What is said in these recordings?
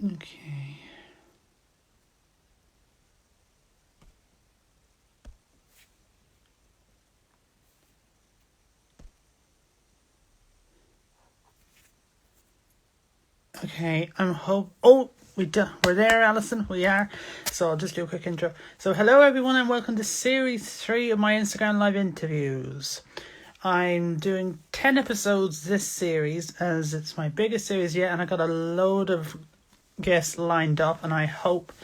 Okay. Okay, we're there, Allison. We are. So I'll just do a quick intro. So hello, everyone, and welcome to Series 3 of my Instagram Live interviews. I'm doing 10 episodes this series, as it's my biggest series yet, and I got a load of guests lined up, and I hope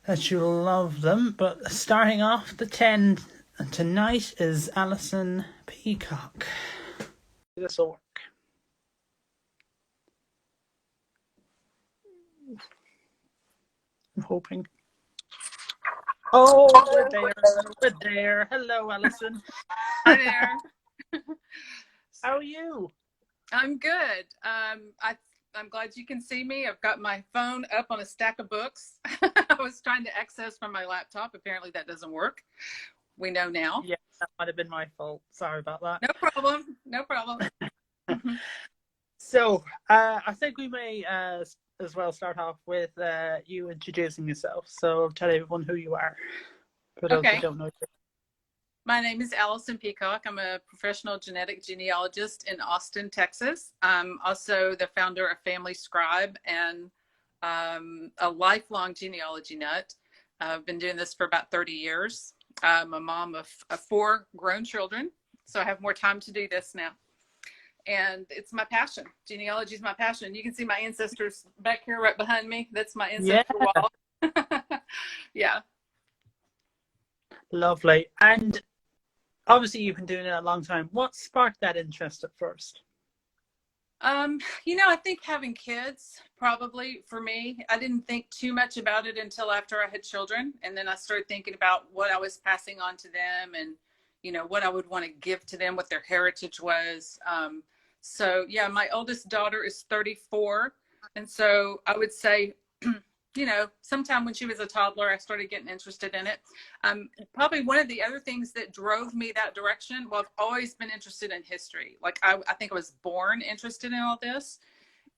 that you'll love them. But starting off the 10 tonight is Allison Peacock. This will work. I'm hoping. Oh, we're there. We're there. Hello, Allison. Hi there. How are you? I'm good. I'm glad you can see me. I've got my phone up on a stack of books. I was trying to access from my laptop. Apparently that doesn't work. We know now. Yeah, that might have been my fault. Sorry about that. No problem. No problem. So, I think we may as well start off with you introducing yourself. So, tell everyone who you are, for those that Okay. don't know you. My name is Allison Peacock. I'm a professional genetic genealogist in Austin, Texas. I'm also the founder of Family Scribe and a lifelong genealogy nut. I've been doing this for about 30 years. I'm a mom of 4 grown children, so I have more time to do this now. And it's my passion. Genealogy is my passion. You can see my ancestors back here right behind me. That's my Yeah, ancestor wall. Yeah. lovely. And obviously, you've been doing it a long time. What sparked that interest at first? I think having kids probably for me, I didn't think too much about it until after I had children. And then I started thinking about what I was passing on to them and, what I would want to give to them, what their heritage was. So yeah, my oldest daughter is 34. And so I would say, sometime when she was a toddler, I started getting interested in it. Probably one of the other things that drove me that direction, well, I've always been interested in history. Like I think I was born interested in all this.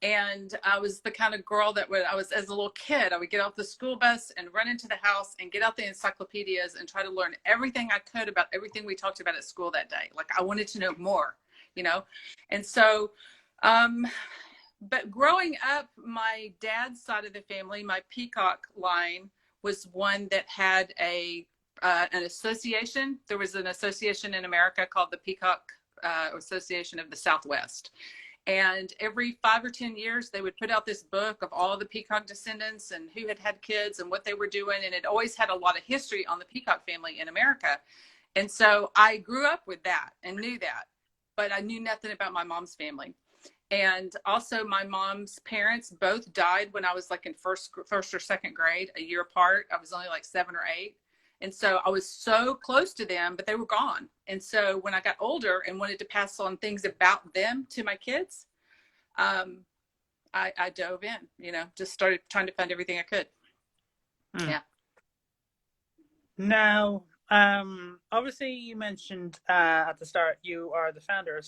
And I was the kind of girl that as a little kid, I would get off the school bus and run into the house and get out the encyclopedias and try to learn everything I could about everything we talked about at school that day. Like I wanted to know more, you know? And so, but growing up, my dad's side of the family, my Peacock line, was one that had an association. There was an association in America called the Peacock Association of the Southwest. And every 5 or 10 years, they would put out this book of all the Peacock descendants and who had kids and what they were doing. And it always had a lot of history on the Peacock family in America. And so I grew up with that and knew that, but I knew nothing about my mom's family. And also my mom's parents both died when I was like in first or second grade, a year apart. I was only like 7 or 8. And so I was so close to them, but they were gone. And so when I got older and wanted to pass on things about them to my kids, I dove in, just started trying to find everything I could. Yeah. Now, obviously, you mentioned at the start you are the founder of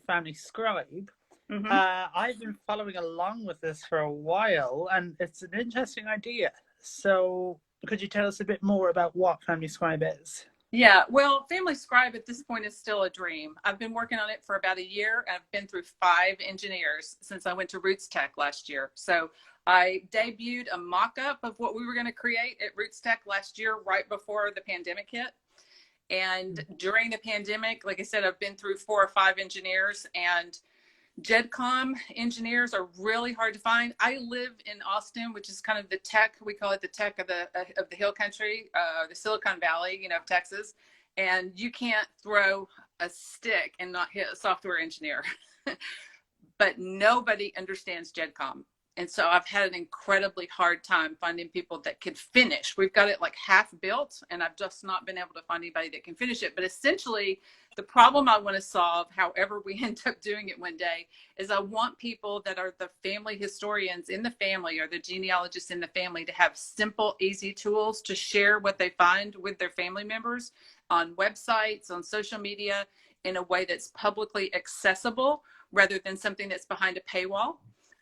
Family Scribe. Mm-hmm. I've been following along with this for a while, and it's an interesting idea. So, could you tell us a bit more about what Family Scribe is? Yeah, well, Family Scribe at this point is still a dream. I've been working on it for about a year. I've been through 5 engineers since I went to Roots Tech last year. So I debuted a mock-up of what we were going to create at Roots Tech last year, right before the pandemic hit. And during the pandemic, like I said, I've been through 4 or 5 engineers, and GEDCOM engineers are really hard to find. I live in Austin, which is kind of the tech, we call it the tech of the hill country, the Silicon Valley, of Texas. And you can't throw a stick and not hit a software engineer. But nobody understands GEDCOM. And so I've had an incredibly hard time finding people that could finish. We've got it like half built, and I've just not been able to find anybody that can finish it. But essentially, the problem I want to solve, however we end up doing it one day, is I want people that are the family historians in the family or the genealogists in the family to have simple, easy tools to share what they find with their family members on websites, on social media, in a way that's publicly accessible rather than something that's behind a paywall.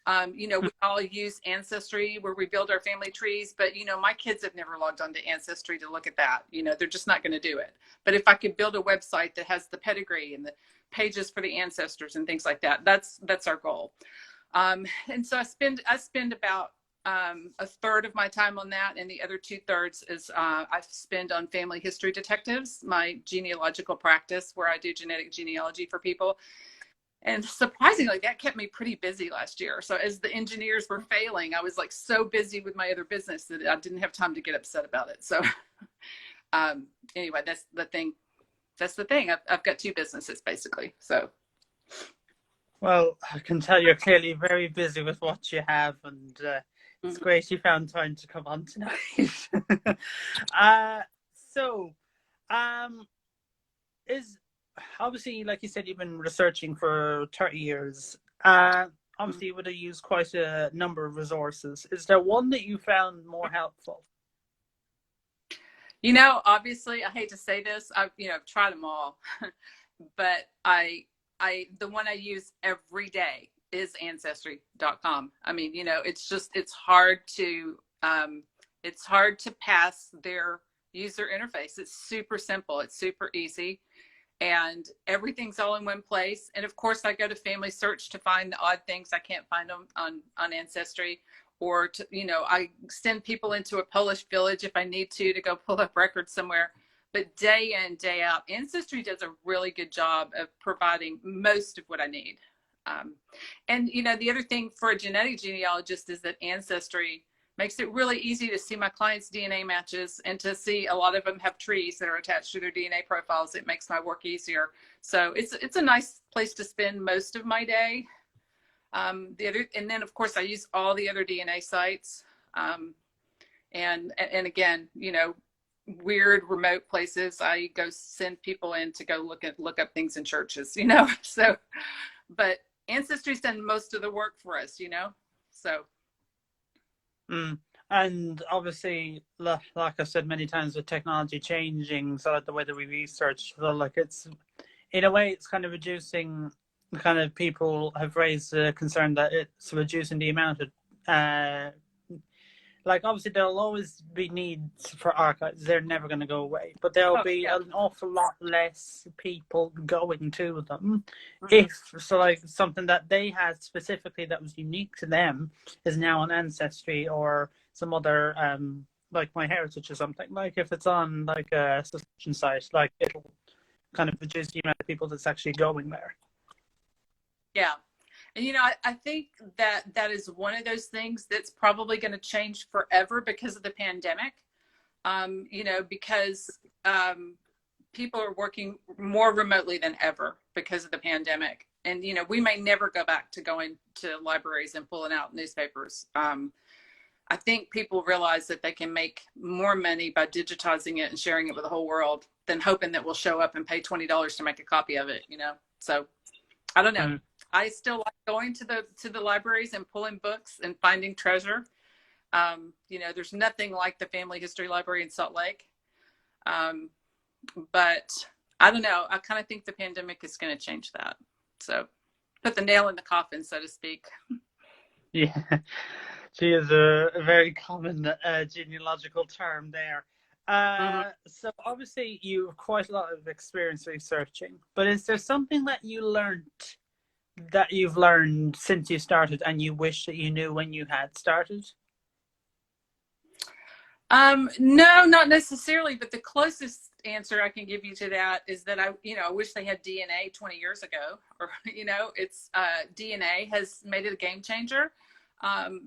We all use Ancestry where we build our family trees, but my kids have never logged on to Ancestry to look at that. They're just not going to do it. But if I could build a website that has the pedigree and the pages for the ancestors and things like that, that's our goal. And so I spend about a third of my time on that, and the other 2/3 is I spend on Family History Detectives, my genealogical practice where I do genetic genealogy for people. And surprisingly, that kept me pretty busy last year. So as the engineers were failing, I was like so busy with my other business that I didn't have time to get upset about it. So anyway, that's the thing. I've got 2 businesses basically. So. Well, I can tell you're clearly very busy with what you have, and it's great you found time to come on tonight. So, is obviously, like you said, you've been researching for 30 years. Obviously, you would have used quite a number of resources. Is there one that you found more helpful? Obviously, I hate to say this, I've tried them all, but the one I use every day is ancestry.com. I mean, it's hard to pass their user interface. It's super simple. It's super easy. And everything's all in one place. And of course, I go to Family Search to find the odd things I can't find them on Ancestry, or I send people into a Polish village if I need to go pull up records somewhere. But day in, day out, Ancestry does a really good job of providing most of what I need. And the other thing for a genetic genealogist is that Ancestry makes it really easy to see my clients' DNA matches, and to see a lot of them have trees that are attached to their DNA profiles. It makes my work easier. So it's a nice place to spend most of my day. And then of course I use all the other DNA sites. And again, weird remote places, I go send people in to go look up things in churches, So, but Ancestry's done most of the work for us, so. And obviously, like I've said many times, with technology changing, so the way that we research, so like it's, in a way, it's kind of reducing. Kind of people have raised the concern that it's reducing the amount of, like obviously there'll always be needs for archives. They're never going to go away, but there'll be an awful lot less people going to them. If so, like something that they had specifically that was unique to them is now on Ancestry or some other like MyHeritage or something. Like if it's on like a subscription site, like it'll kind of reduce the amount of people that's actually going there. Yeah. And, I think that is one of those things that's probably going to change forever because of the pandemic. Because people are working more remotely than ever because of the pandemic. And, we may never go back to going to libraries and pulling out newspapers. I think people realize that they can make more money by digitizing it and sharing it with the whole world than hoping that we'll show up and pay $20 to make a copy of it, So I don't know. I still like going to the libraries and pulling books and finding treasure. There's nothing like the Family History Library in Salt Lake. But I don't know. I kind of think the pandemic is going to change that. So put the nail in the coffin, so to speak. Yeah, she is a very common genealogical term there. So obviously you have quite a lot of experience researching, but is there something that you've learned since you started and you wish that you knew when you had started? No, not necessarily, but the closest answer I can give you to that is that I wish they had DNA 20 years ago, or, it's, DNA has made it a game changer.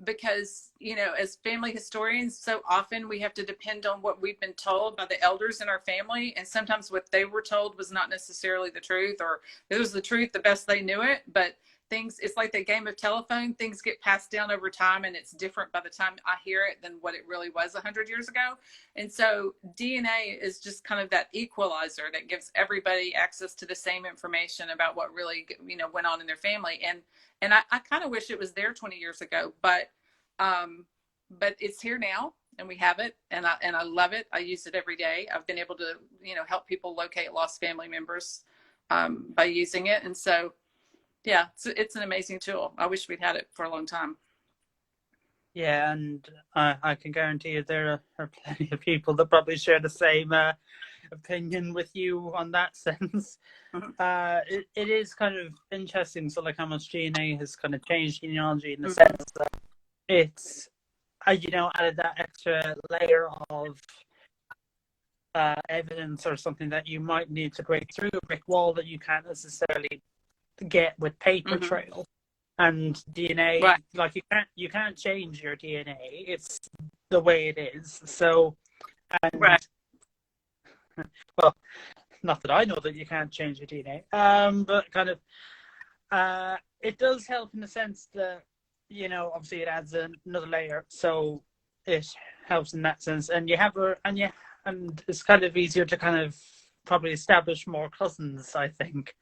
Because, as family historians, so often we have to depend on what we've been told by the elders in our family. And sometimes what they were told was not necessarily the truth, or it was the truth the best they knew it. But it's like the game of telephone, things get passed down over time, and it's different by the time I hear it than what it really was 100 years ago. And so DNA is just kind of that equalizer that gives everybody access to the same information about what really, went on in their family. And I kind of wish it was there 20 years ago, but it's here now, and we have it, and I love it. I use it every day. I've been able to, help people locate lost family members by using it. And so Yeah, it's an amazing tool. I wish we'd had it for a long time. Yeah, and I can guarantee you there are plenty of people that probably share the same opinion with you on that sense. Mhm. It is kind of interesting. So, like, how much DNA has kind of changed genealogy in the Mhm. sense that it's, added that extra layer of evidence or something that you might need to break through a brick wall that you can't necessarily get with paper Mhm. trail. And DNA, Right. like, you can't change your DNA. It's the way it is. So, Right. and well, not that I know that you can't change your DNA, but kind of it does help in the sense that obviously it adds another layer, so it helps in that sense, and you have and it's kind of easier to kind of probably establish more cousins, I think.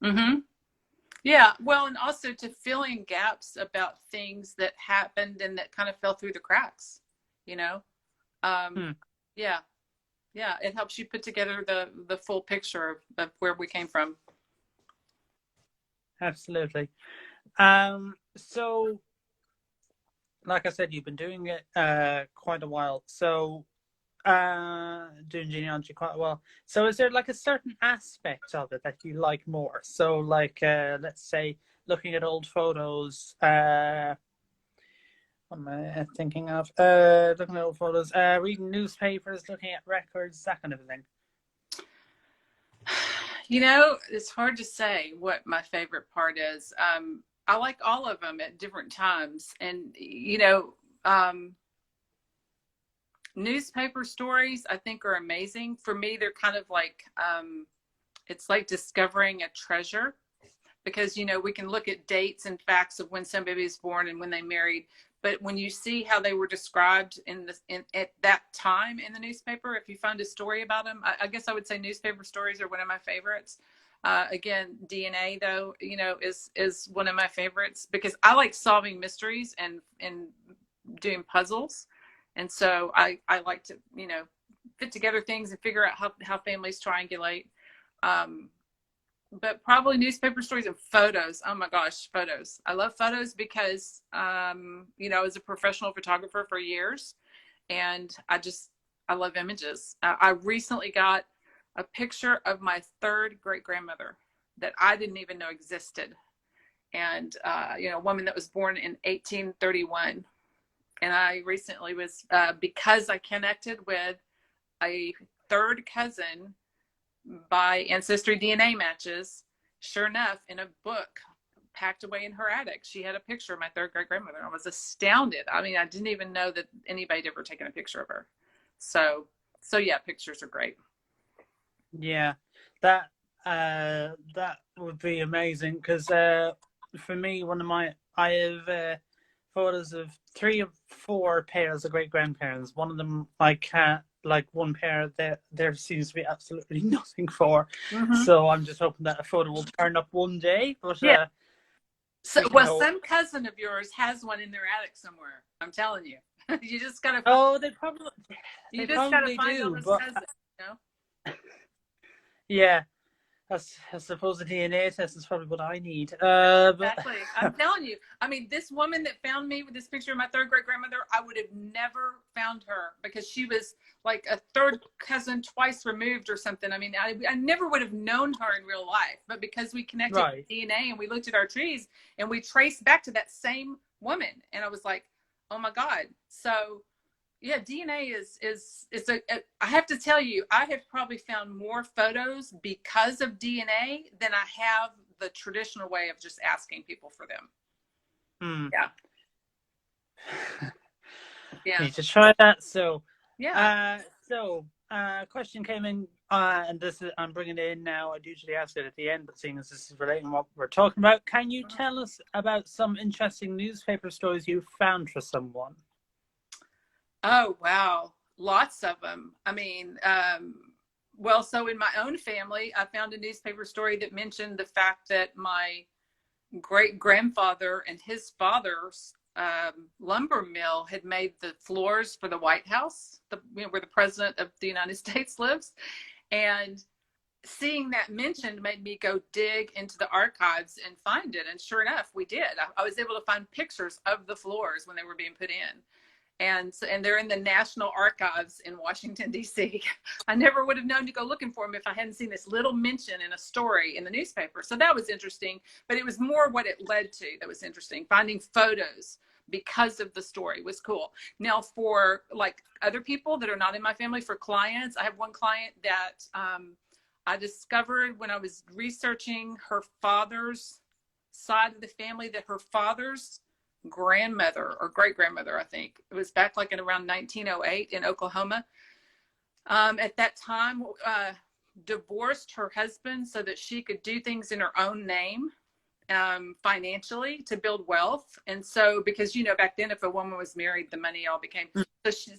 Mhm. Yeah, well, and also to fill in gaps about things that happened and that kind of fell through the cracks, you know. Um, Hmm, yeah, yeah, it helps you put together the full picture of where we came from. absolutely. So like I said, you've been doing it quite a while, so doing genealogy quite well. So is there like a certain aspect of it that you like more? So like let's say looking at old photos, what am I thinking of? Looking at old photos, reading newspapers, looking at records, that kind of thing. You know, it's hard to say what my favorite part is. I like all of them at different times, and newspaper stories I think are amazing. For me, they're kind of like it's like discovering a treasure because we can look at dates and facts of when somebody was born and when they married, but when you see how they were described at that time in the newspaper, if you find a story about them, I guess I would say newspaper stories are one of my favorites. Again, DNA though, is one of my favorites because I like solving mysteries and doing puzzles, and so I like to fit together things and figure out how families triangulate. Um, but probably newspaper stories and photos. Oh my gosh, photos. I love photos because, I was a professional photographer for years and I love images. I recently got a picture of my third great grandmother that I didn't even know existed. And, a woman that was born in 1831. And I recently because I connected with a third cousin by ancestry DNA matches. Sure enough, in a book packed away in her attic, she had a picture of my third great grandmother. I was astounded. I mean, I didn't even know that anybody had ever taken a picture of her. So, so yeah, pictures are great. Yeah, that that would be amazing because for me, one of my I have photos of three or four pairs of great grandparents. One of them I can't like one pair that there seems to be absolutely nothing for. Mm-hmm. So I'm just hoping that a photo will turn up one day. But Yeah. So, you well, know, some cousin of yours has one in their attic somewhere. I'm telling you. you just gotta find. oh, You they just gotta probably find all do. those But cousins. You know. yeah, I suppose the DNA test is probably what I need. But Exactly. I'm telling you. I mean, this woman that found me with this picture of my third great grandmother, I would have never found her because she was like a third cousin twice removed or something. I mean, I never would have known her in real life, but because we connected right, with DNA and we looked at our trees and we traced back to that same woman, and I was like, oh my God. So yeah, DNA I have to tell you, I have probably found more photos because of DNA than I have the traditional way of just asking people for them. hmm. Yeah. Yeah. Need to try that. So, Yeah. uh, question came in, and this is I'm bringing it in now. I'd usually ask it at the end, but seeing as this is relating to what we're talking about, can you tell us about some interesting newspaper stories you found for someone? Oh, wow. Lots of them. I mean, well, so in my own family, I found a newspaper story that mentioned the fact that my great grandfather and his father's lumber mill had made the floors for the White House, where the president of the United States lives. And seeing that mentioned made me go dig into the archives and find it. And sure enough, we did. I was able to find pictures of the floors when they were being put in. And they're in the National Archives in Washington, D.C. I never would have known to go looking for them if I hadn't seen this little mention in a story in the newspaper. So that was interesting, but it was more what it led to that was interesting. Finding photos because of the story was cool. Now, for like other people that are not in my family, for clients, I have one client that I discovered when I was researching her father's side of the family that her father's grandmother or great grandmother, I think it was back like in around 1908 in Oklahoma, at that time, divorced her husband so that she could do things in her own name, financially, to build wealth. And so, because back then, if a woman was married, the money all became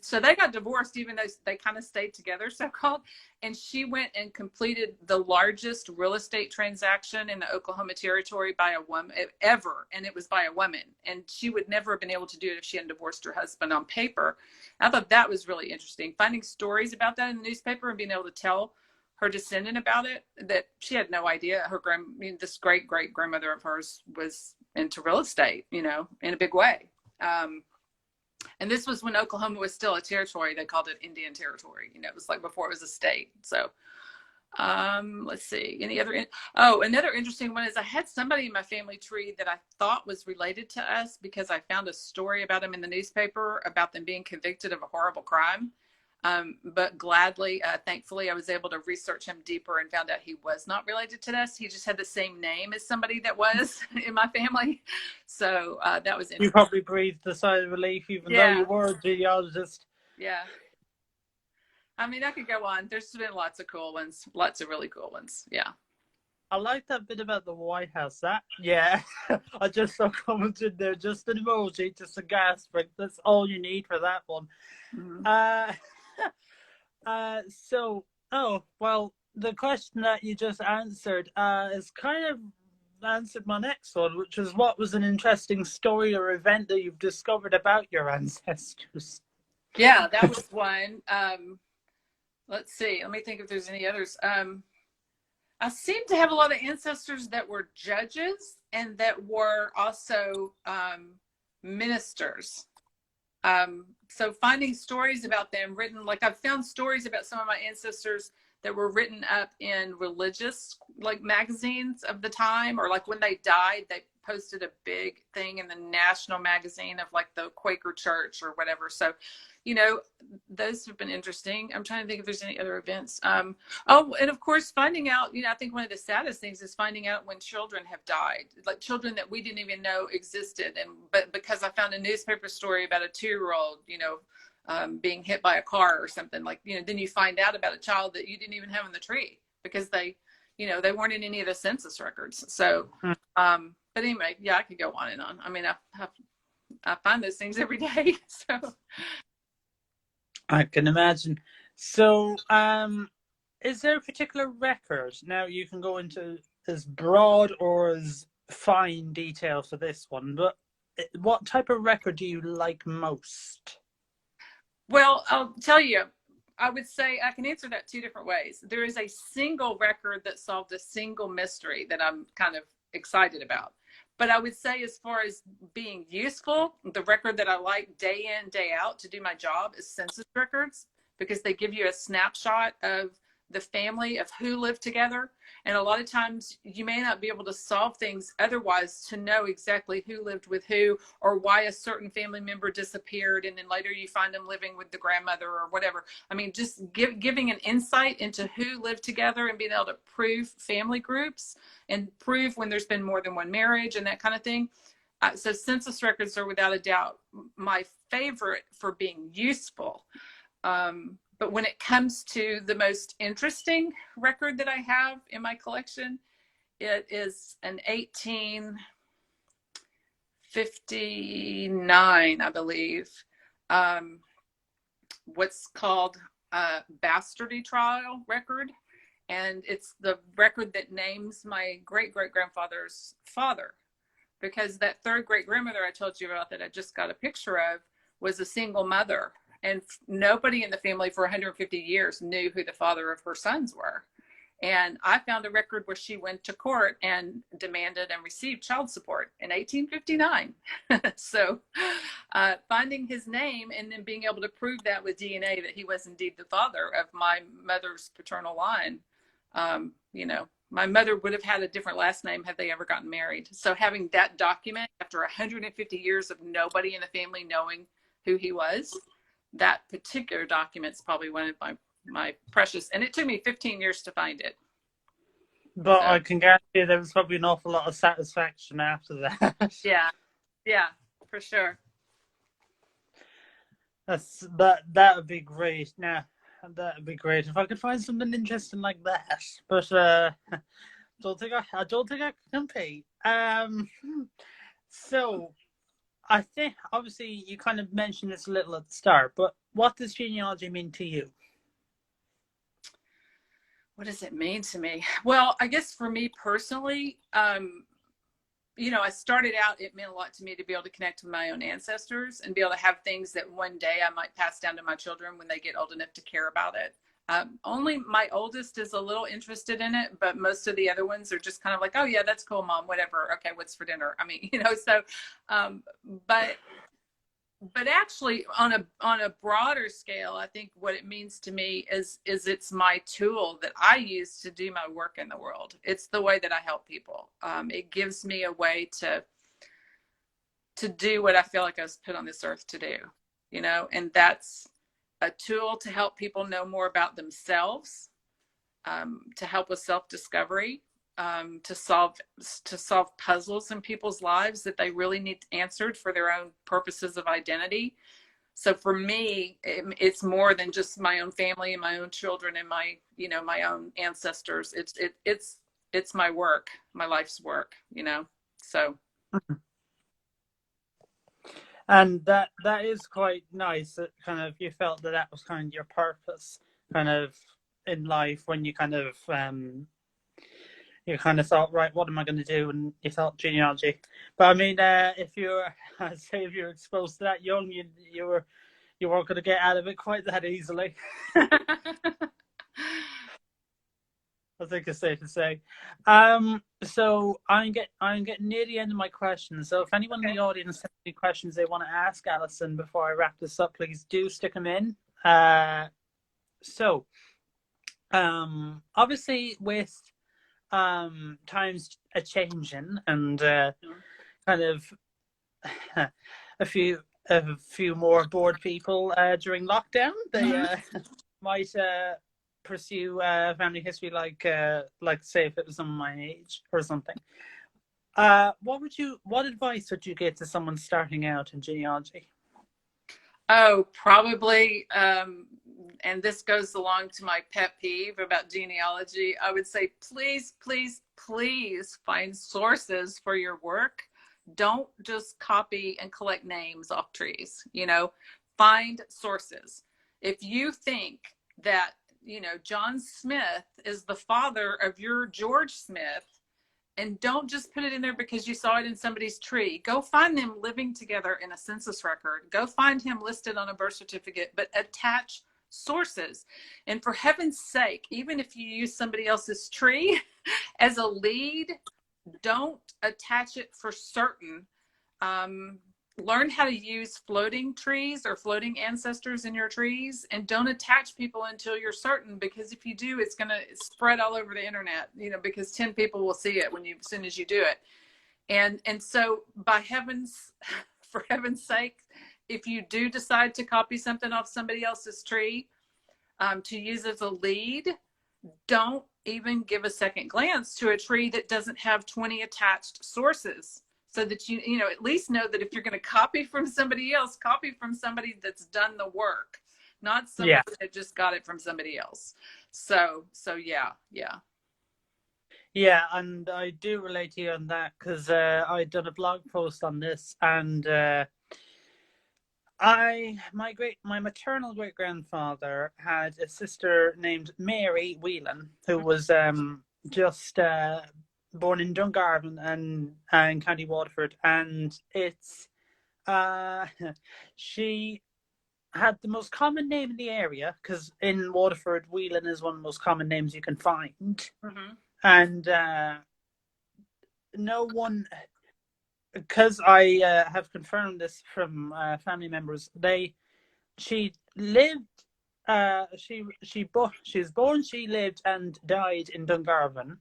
so they got divorced, even though they kind of stayed together, so called. And she went and completed the largest real estate transaction in the Oklahoma Territory by a woman ever, and it was by a woman. And she would never have been able to do it if she hadn't divorced her husband on paper. I thought that was really interesting, finding stories about that in the newspaper and being able to tell her descendant about it, that she had no idea this great great grandmother of hers was into real estate, in a big way. And this was when Oklahoma was still a territory. They called it Indian Territory. It was like before it was a state. So let's see. Another interesting one is I had somebody in my family tree that I thought was related to us because I found a story about him in the newspaper about them being convicted of a horrible crime. But gladly, thankfully, I was able to research him deeper and found out he was not related to us. He just had the same name as somebody that was in my family. So that was interesting. You probably breathed a sigh of relief, even though you were a genealogist. Yeah. I mean, I could go on. There's been lots of cool ones, lots of really cool ones. Yeah. I like that bit about the White House. I just saw comments in there, just an emoji, just a gasp. That's all you need for that one. Mm-hmm. The question that you just answered is kind of answered my next one, which is what was an interesting story or event that you've discovered about your ancestors? Yeah, that was one. Let's see. Let me think if there's any others. I seem to have a lot of ancestors that were judges and that were also ministers. So finding stories about them written, like I've found stories about some of my ancestors that were written up in religious like magazines of the time, or like when they died, they posted a big thing in the national magazine of like the Quaker Church or whatever. So, those have been interesting. I'm trying to think if there's any other events. And of course, finding out, I think one of the saddest things is finding out when children have died, like children that we didn't even know existed. But because I found a newspaper story about a 2-year-old, being hit by a car or something, like, then you find out about a child that you didn't even have in the tree because they weren't in any of the census records. So, but anyway, yeah, I could go on and on. I mean, I find those things every day. So I can imagine. So, is there a particular record? Now, you can go into as broad or as fine detail for this one, but what type of record do you like most? Well, I'll tell you, I would say I can answer that 2 different ways. There is a single record that solved a single mystery that I'm kind of excited about. But I would say, as far as being useful, the record that I like day in, day out to do my job is census records, because they give you a snapshot of the family, of who lived together. And a lot of times you may not be able to solve things otherwise to know exactly who lived with who, or why a certain family member disappeared and then later you find them living with the grandmother or whatever. I mean, just giving an insight into who lived together and being able to prove family groups and prove when there's been more than one marriage and that kind of thing. So census records are without a doubt my favorite for being useful. But when it comes to the most interesting record that I have in my collection, it is an 1859, I believe, what's called a bastardy trial record. And it's the record that names my great-great-grandfather's father, because that third great-grandmother I told you about that I just got a picture of was a single mother. And nobody in the family for 150 years knew who the father of her sons were. And I found a record where she went to court and demanded and received child support in 1859. So finding his name and then being able to prove that with DNA that he was indeed the father of my mother's paternal line, you know, my mother would have had a different last name had they ever gotten married. So having that document after 150 years of nobody in the family knowing who he was, that particular document's probably one of my precious, and it took me 15 years to find it. But So, I can guarantee there was probably an awful lot of satisfaction after that. yeah, for sure. That would be great. Now that would be great if I could find something interesting like that. But don't think I don't think I can compete. So I think obviously you kind of mentioned this a little at the start, but what does genealogy mean to you? What does it mean to me? Well, I guess for me personally, you know, I started out, it meant a lot to me to be able to connect with my own ancestors and be able to have things that one day I might pass down to my children when they get old enough to care about it. Only my oldest is a little interested in it, but most of the other ones are just kind of like, oh yeah, that's cool, Mom, whatever. Okay, what's for dinner? I mean, you know, so, but actually on a broader scale, I think what it means to me is it's my tool that I use to do my work in the world. It's the way that I help people. It gives me a way to do what I feel like I was put on this earth to do, you know, and that's a tool to help people know more about themselves, to help with self-discovery, to solve puzzles in people's lives that they really need answered for their own purposes of identity. So for me, it's more than just my own family and my own children and my, you know, my own ancestors. It's my work, my life's work, you know. So. And that is quite nice. That kind of you felt that was kind of your purpose, kind of in life when you kind of thought, right, what am I going to do? And you thought genealogy. But I mean, if you're, I'd say, if you're exposed to that young, you weren't going to get out of it quite that easily. I think it's safe to say. So I'm getting near the end of my questions. So if anyone in the audience has any questions they want to ask Allison before I wrap this up, please do stick them in. So obviously with times a changing and kind of a few more bored people during lockdown, they might pursue family history like say if it was someone my age or something. What advice would you give to someone starting out in genealogy? Oh, probably, and this goes along to my pet peeve about genealogy. I would say, please, please, please find sources for your work. Don't just copy and collect names off trees, you know, find sources. If you think that, you know, John Smith is the father of your George Smith, and don't just put it in there because you saw it in somebody's tree. Go find them living together in a census record. Go find him listed on a birth certificate, but attach sources. And for heaven's sake, even if you use somebody else's tree as a lead, don't attach it for certain. Learn how to use floating trees or floating ancestors in your trees, and don't attach people until you're certain, because if you do, it's going to spread all over the internet, you know, because 10 people will see it as soon as you do it. And so for heaven's sake, if you do decide to copy something off somebody else's tree to use as a lead, don't even give a second glance to a tree that doesn't have 20 attached sources, so that you know, at least know that if you're going to copy from somebody else, copy from somebody that's done the work, not somebody that just got it from somebody else. So yeah. Yeah, and I do relate to you on that because I'd done a blog post on this, and my maternal great grandfather had a sister named Mary Whelan, who was just born in Dungarvan and in County Waterford, and it's she had the most common name in the area, because in Waterford, Whelan is one of the most common names you can find. Mm-hmm. And no one, because I have confirmed this from family members, she lived, she was born, she lived and died in Dungarvan.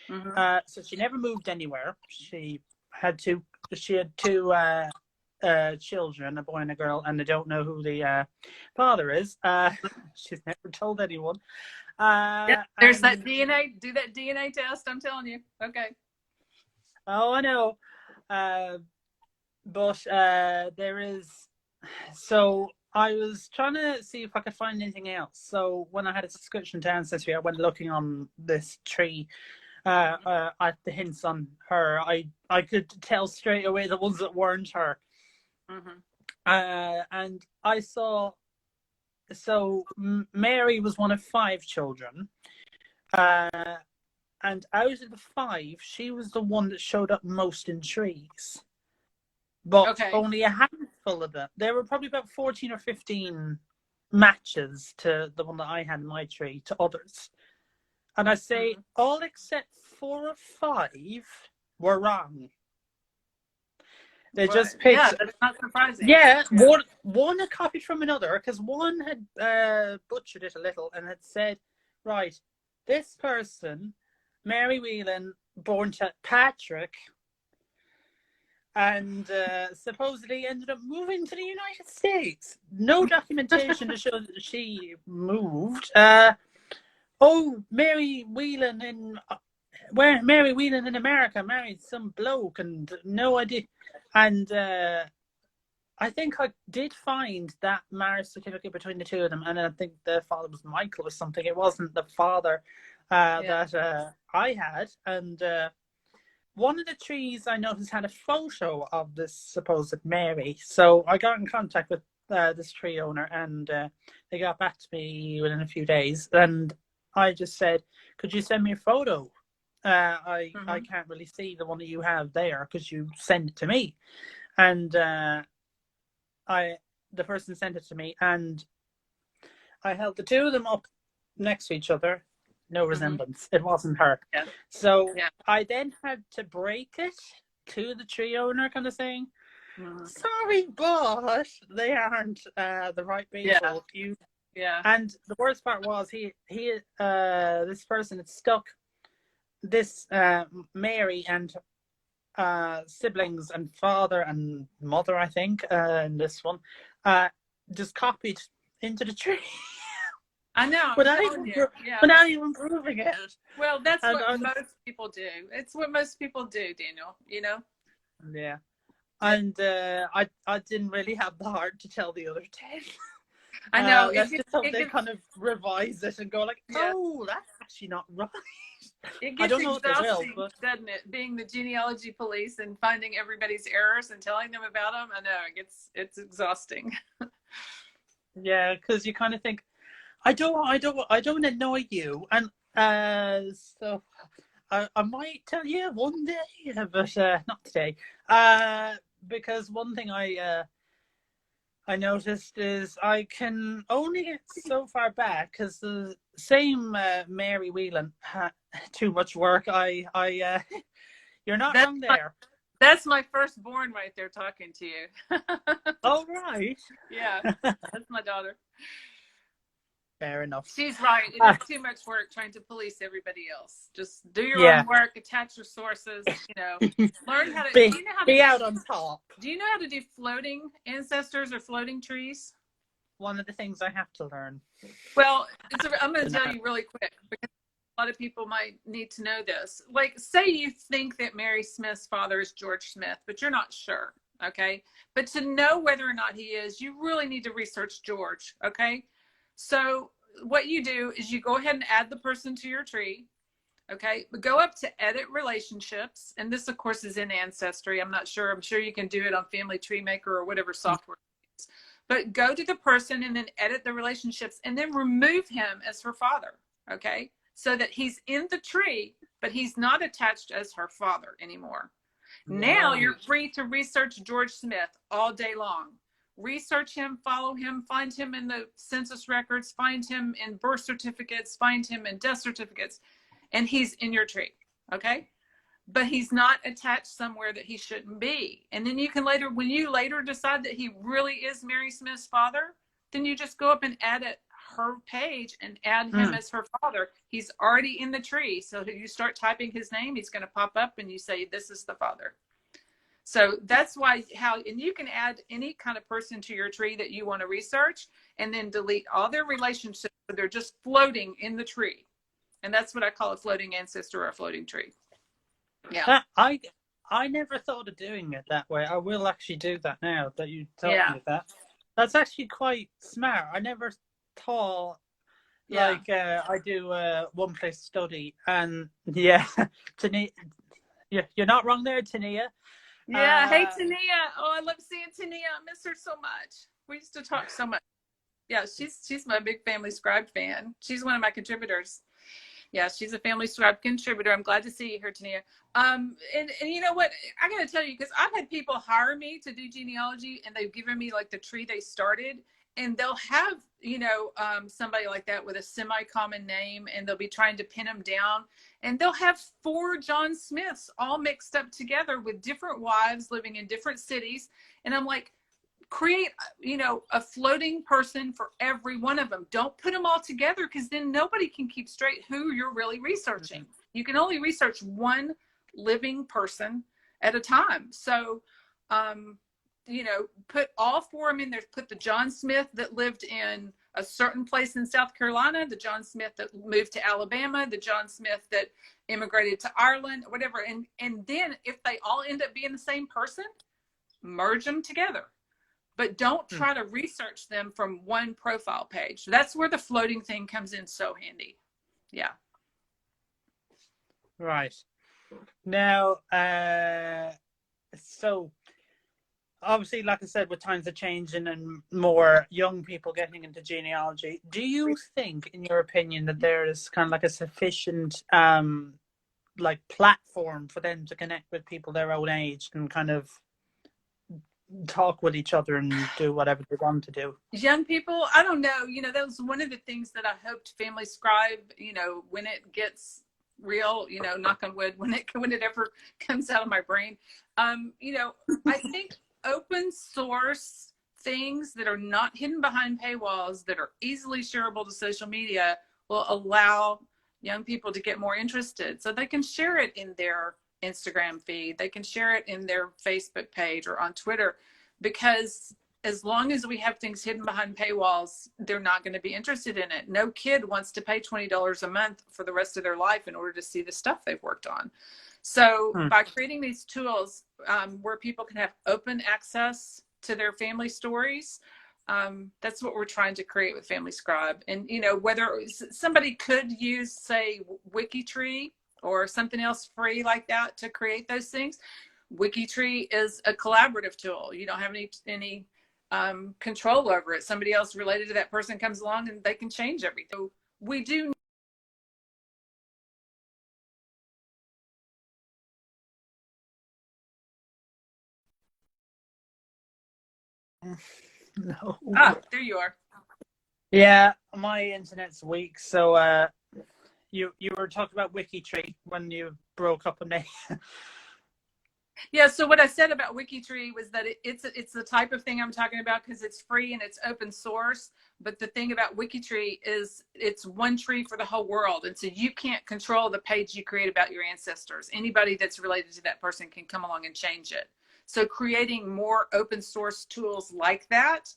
Mm-hmm. So she never moved anywhere. Had two, she had two children, a boy and a girl, and I don't know who the father is. She's never told anyone. Yep. There's that And DNA. Do that DNA test. I'm telling you. Okay. oh, I know. Uh, but there is. So I was trying to see if I could find anything else. So when I had a subscription to Ancestry, I went looking on this tree at the hints on her. I could tell straight away the ones that weren't her. Mm-hmm. And I saw. So Mary was one of 5 children. And out of the 5, she was the one that showed up most in trees. But Okay. only a handful of them. There were probably about 14 or 15 matches to the one that I had in my tree to others. And I say all except 4 or 5 were wrong. They just picked. Yeah, that's not surprising. Yeah, one had copied from another, because one had butchered it a little and had said, right, this person, Mary Whelan, born to Patrick, and supposedly ended up moving to the United States. No documentation to show that she moved. Mary Whelan in America married some bloke, and no idea. And I think I did find that marriage certificate between the two of them, and I think the father was Michael or something. It wasn't the father that I had. And one of the trees I noticed had a photo of this supposed Mary. So I got in contact with this tree owner, and they got back to me within a few days. And I just said, could you send me a photo? I can't really see the one that you have there. Could you send it to me? And the person sent it to me, and I held the two of them up next to each other. No resemblance. It wasn't her. Yeah. So I then had to break it to the tree owner, kind of saying, sorry, but they aren't the right people. And the worst part was this person had stuck this Mary and siblings and father and mother, I think, in this one, just copied into the tree. I know. Without even proving it. Well, that's what most people do. It's what most people do, Daniel, you know? Yeah. And I didn't really have the heart to tell the other 10. I know. Let's just hope they kind of revise it and go like, oh, that's actually not right. It gets exhausting, doesn't it? Being the genealogy police and finding everybody's errors and telling them about them. I know it's exhausting. Yeah, because you kind of think, I don't annoy you, and so I might tell you one day, but not today. Because one thing I noticed is I can only get so far back, because the same Mary Whelan had too much work. You're not wrong there. That's my firstborn right there talking to you. Oh, right. Yeah, that's my daughter. Fair enough. She's right. It is too much work trying to police everybody else. Just do your own work, attach your sources, learn how to be out on top. Do you know how to do floating ancestors or floating trees? One of the things I have to learn. Well, I'm going to tell you really quick, because a lot of people might need to know this. Like, say you think that Mary Smith's father is George Smith, but you're not sure, okay? But to know whether or not he is, you really need to research George, okay? So what you do is you go ahead and add the person to your tree, okay? But go up to edit relationships, and this, of course, is in Ancestry. I'm sure you can do it on Family Tree Maker or whatever software it is. But go to the person and then edit the relationships, and then remove him as her father, okay? So that he's in the tree, but he's not attached as her father anymore. Wow. Now you're free to research George Smith all day long. research him, follow him, find him in the census records, find him in birth certificates, find him in death certificates, and he's in your tree. Okay. But he's not attached somewhere that he shouldn't be. And then you can later, when you later decide that he really is Mary Smith's father, then you just go up and add it, her page, and add him as her father. He's already in the tree. So if you start typing his name, he's going to pop up and you say, this is the father. So that's why and you can add any kind of person to your tree that you want to research and then delete all their relationships. So they're just floating in the tree. And that's what I call a floating ancestor or a floating tree. Yeah. I never thought of doing it that way. I will actually do that now that you told me that. That's actually quite smart. I never thought I do one place study, and Tania, you're not wrong there, Tania. Yeah, hey Tania. Oh, I love seeing Tania. I miss her so much. We used to talk so much. Yeah, she's my big Family Scribe fan. She's one of my contributors. Yeah, she's a Family Scribe contributor. I'm glad to see you here, Tania. And you know what? I got to tell you, because I've had people hire me to do genealogy, and they've given me like the tree they started, and they'll have, somebody like that with a semi-common name, and they'll be trying to pin them down, and they'll have 4 John Smiths all mixed up together with different wives living in different cities. And I'm like, create, a floating person for every one of them. Don't put them all together, because then nobody can keep straight who you're really researching. You can only research one living person at a time. So, put all 4 of them in there. Put the John Smith that lived in a certain place in South Carolina, the John Smith that moved to Alabama, the John Smith that immigrated to Ireland, whatever. And then if they all end up being the same person, merge them together. But don't try to research them from one profile page. That's where the floating thing comes in so handy. Yeah. Right. Now, so obviously, like I said, with times are changing and more young people getting into genealogy, do you think, in your opinion, that there is kind of like a sufficient platform for them to connect with people their own age and kind of talk with each other and do whatever they want to do? Young people, I don't know. That was one of the things that I hoped Family Scribe, when it gets real, knock on wood, when it ever comes out of my brain, I think open source things that are not hidden behind paywalls, that are easily shareable to social media, will allow young people to get more interested, so they can share it in their Instagram feed, they can share it in their Facebook page or on Twitter, because as long as we have things hidden behind paywalls, they're not going to be interested in it. No kid wants to pay $20 a month for the rest of their life in order to see the stuff they've worked on. So by creating these tools where people can have open access to their family stories, that's what we're trying to create with Family Scribe. And, whether somebody could use, say, WikiTree or something else free like that to create those things. WikiTree is a collaborative tool. You don't have any control over it. Somebody else related to that person comes along and they can change everything. So we do. No. There you are. Yeah, my internet's weak. So you were talking about WikiTree when you broke up on me. Yeah, so what I said about WikiTree was that it's the type of thing I'm talking about because it's free and it's open source. But the thing about WikiTree is it's one tree for the whole world. And so you can't control the page you create about your ancestors. Anybody that's related to that person can come along and change it. So creating more open source tools like that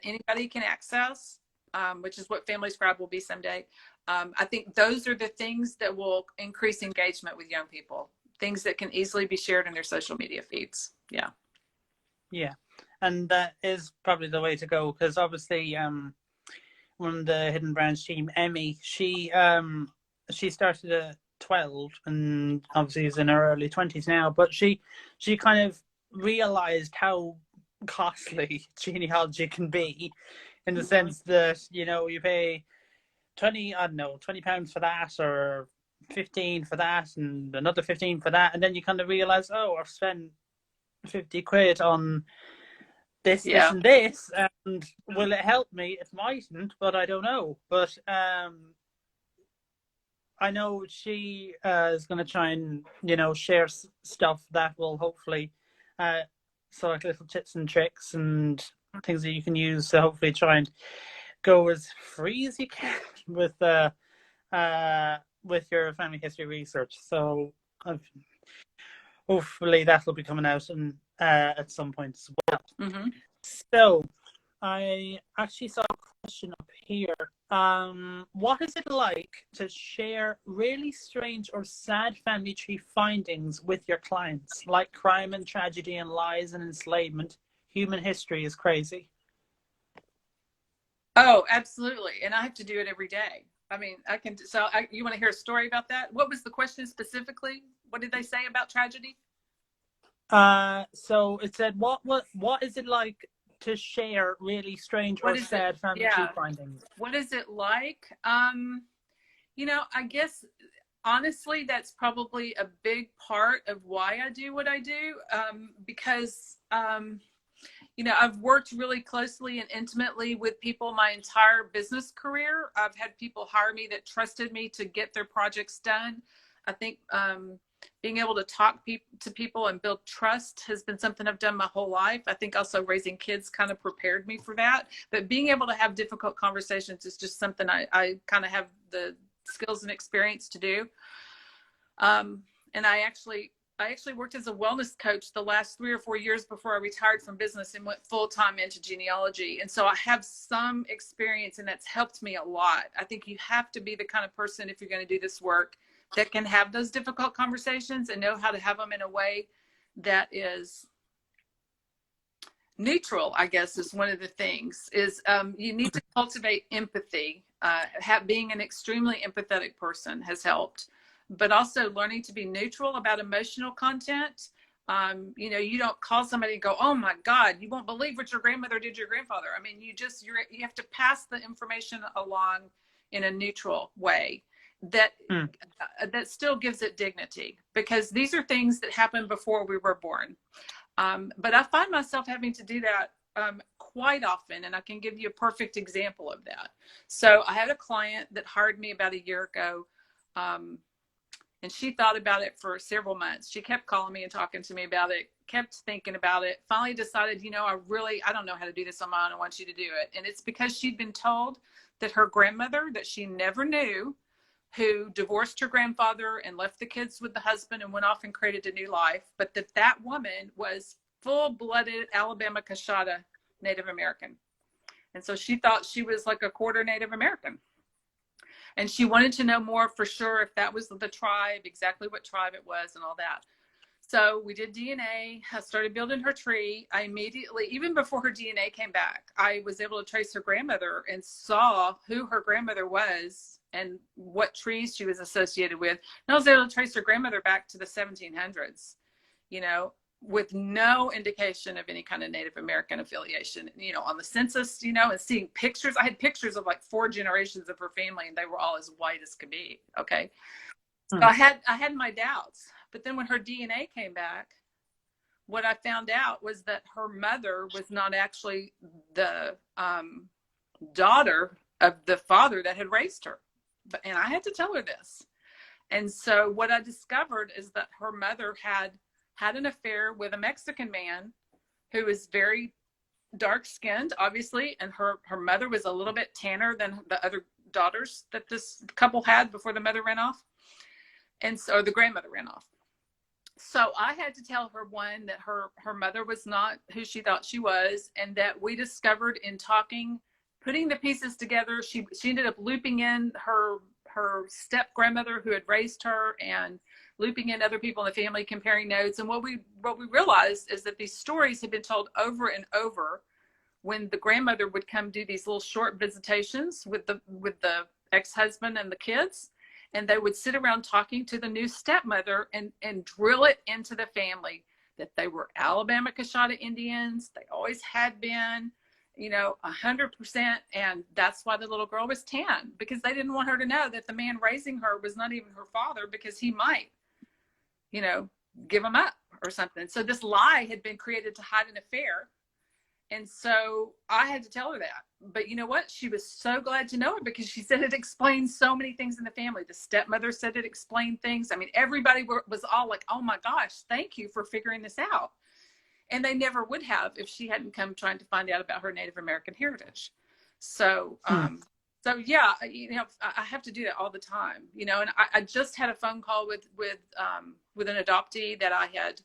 anybody can access, which is what Family Scribe will be someday. I think those are the things that will increase engagement with young people. Things that can easily be shared in their social media feeds. Yeah. Yeah. And that is probably the way to go, because obviously one of the Hidden Branch team, Emmy, she started at 12 and obviously is in her early 20s now, but she kind of realized how costly genealogy can be, in the sense that, you pay £20 for that, or 15 for that, and another 15 for that, and then you kind of realize, oh, I've spent 50 quid on this, Yeah. and this, and will it help me? It mightn't, but I don't know. But I know she is going to try and share stuff that will hopefully, uh, so like little tips and tricks and things that you can use to hopefully try and go as free as you can with your family history research. So hopefully that will be coming out and at some point as well. Mm-hmm. So I actually saw a question up here. What is it like to share really strange or sad family tree findings with your clients, like crime and tragedy and lies and enslavement? Human history is crazy. Oh, absolutely. And I have to do it every day. I mean, I can. So, you want to hear a story about that? What was the question specifically? What did they say about tragedy? So it said, what is it like to share really strange What or is it? sad family tree Yeah. findings? What is it like? I guess honestly, that's probably a big part of why I do what I do. Because I've worked really closely and intimately with people my entire business career. I've had people hire me that trusted me to get their projects done. I think being able to talk to people and build trust has been something I've done my whole life. I think also raising kids kind of prepared me for that. But being able to have difficult conversations is just something I kind of have the skills and experience to do. And I actually worked as a wellness coach the last 3 or 4 years before I retired from business and went full time into genealogy. And so I have some experience, and that's helped me a lot. I think you have to be the kind of person, if you're going to do this work, that can have those difficult conversations and know how to have them in a way that is neutral, I guess, is one of the things. Is you need to cultivate empathy. Being an extremely empathetic person has helped, but also learning to be neutral about emotional content. You don't call somebody and go, "Oh my God, you won't believe what your grandmother did to your grandfather." I mean, you have to pass the information along in a neutral way that that still gives it dignity, because these are things that happened before we were born. But I find myself having to do that quite often, and I can give you a perfect example of that. So I had a client that hired me about a year ago, and she thought about it for several months. She kept calling me and talking to me about it, kept thinking about it, finally decided, I don't know how to do this on my own. I want you to do it. And it's because she'd been told that her grandmother, that she never knew, who divorced her grandfather and left the kids with the husband and went off and created a new life, but that woman was full-blooded Alabama Coshada Native American. And so she thought she was like a quarter Native American. And she wanted to know more for sure if that was the tribe, exactly what tribe it was and all that. So we did DNA. I started building her tree. I immediately, even before her DNA came back, I was able to trace her grandmother and saw who her grandmother was and what trees she was associated with. And I was able to trace her grandmother back to the 1700s, with no indication of any kind of Native American affiliation, on the census, and seeing pictures. I had pictures of like 4 generations of her family, and they were all as white as could be. Okay. So I had my doubts. But then when her DNA came back, what I found out was that her mother was not actually the daughter of the father that had raised her. And I had to tell her this. And so what I discovered is that her mother had an affair with a Mexican man who was very dark skinned, obviously. And her mother was a little bit tanner than the other daughters that this couple had before the mother ran off. And so the grandmother ran off. So I had to tell her, one, that her mother was not who she thought she was, and that we discovered in talking, putting the pieces together, she ended up looping in her step grandmother who had raised her, and looping in other people in the family, comparing notes. And what we realized is that these stories had been told over and over when the grandmother would come do these little short visitations with the ex-husband and the kids. And they would sit around talking to the new stepmother and drill it into the family that they were Alabama Coshada Indians. They always had been, 100%. And that's why the little girl was tan, because they didn't want her to know that the man raising her was not even her father, because he might, give him up or something. So this lie had been created to hide an affair. And so I had to tell her that. But you know what? She was so glad to know it because she said it explained so many things in the family. The stepmother said it explained things. I mean, everybody was all like, oh my gosh, thank you for figuring this out. And they never would have if she hadn't come trying to find out about her Native American heritage. So, Hmm. so yeah, I have to do that all the time, and I just had a phone call with an adoptee that I had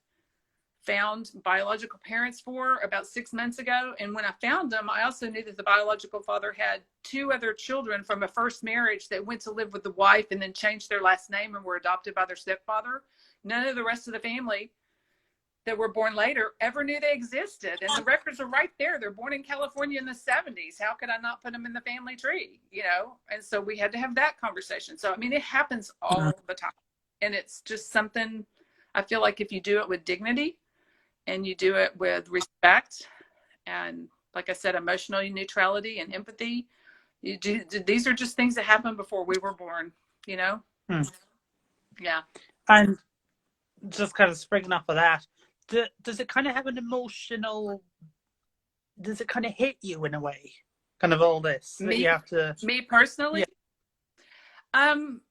found biological parents for about 6 months ago. And when I found them, I also knew that the biological father had two other children from a first marriage that went to live with the wife and then changed their last name and were adopted by their stepfather. None of the rest of the family that were born later ever knew they existed. And the records are right there. They're born in California in the 70s. How could I not put them in the family tree? And so we had to have that conversation. So, I mean, it happens all the time. And it's just something I feel like if you do it with dignity and you do it with respect and, like I said, emotional neutrality and empathy, these are just things that happened before we were born. Hmm. Yeah. And just kind of springing off of that, does it kind of have an emotional? Does it kind of hit you in a way? Kind of all this that Me, you have to. me personally, Yeah. Um,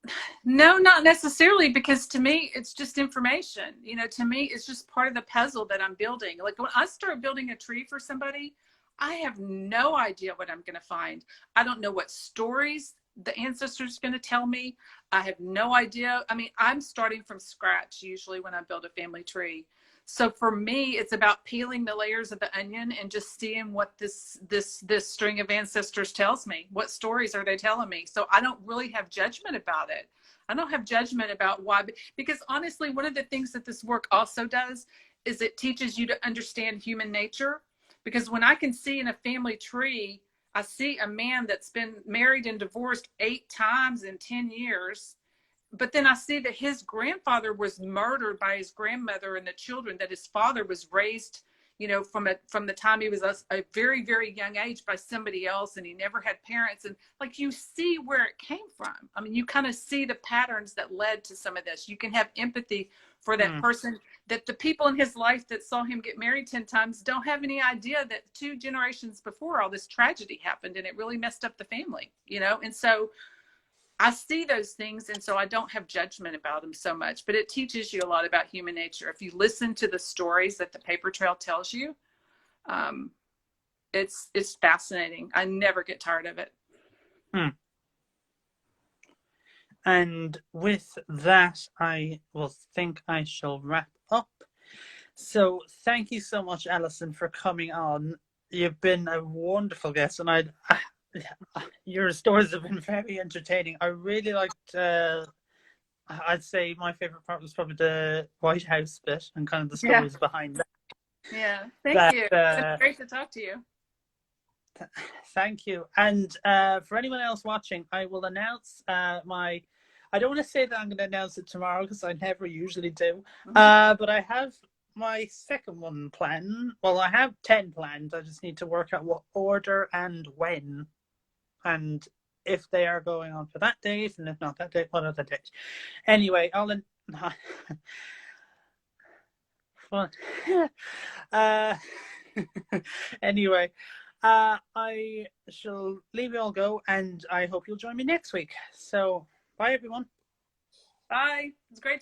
no, not necessarily, because to me, it's just information. To me, it's just part of the puzzle that I'm building. Like when I start building a tree for somebody, I have no idea what I'm going to find. I don't know what stories the ancestors going to tell me. I have no idea. I mean, I'm starting from scratch usually when I build a family tree. So for me, it's about peeling the layers of the onion and just seeing what this string of ancestors tells me. What stories are they telling me? So I don't really have judgment about it. I don't have judgment about why, because honestly, one of the things that this work also does is it teaches you to understand human nature. Because when I can see in a family tree, I see a man that's been married and divorced 8 times in 10 years, but then I see that his grandfather was murdered by his grandmother and the children, that his father was raised, from the time he was a very, very young age by somebody else, and he never had parents. And like, you see where it came from. I mean, you kind of see the patterns that led to some of this. You can have empathy for that person, that the people in his life that saw him get married 10 times don't have any idea that 2 generations before all this tragedy happened and it really messed up the family. And so I see those things, and so I don't have judgment about them so much, but it teaches you a lot about human nature. If you listen to the stories that the paper trail tells you, um, it's fascinating. I never get tired of it. Hmm. And with that, I will think I shall wrap up. So thank you so much, Allison, for coming on. You've been a wonderful guest, and your stories have been very entertaining. I really liked. I'd say my favorite part was probably the White House bit and kind of the Yeah. stories behind that. Yeah. Thank That you. It's great to talk to you. Thank you. And for anyone else watching, I will announce my. I don't want to say that I'm going to announce it tomorrow because I never usually do. But I have my second one planned. Well, I have 10 planned. I just need to work out what order and when, and if they are going on for that date, and if not that date, what other date. Anyway, I'll. Fun. uh, anyway. I shall leave you all go, and I hope you'll join me next week. So, bye everyone. Bye. It's great.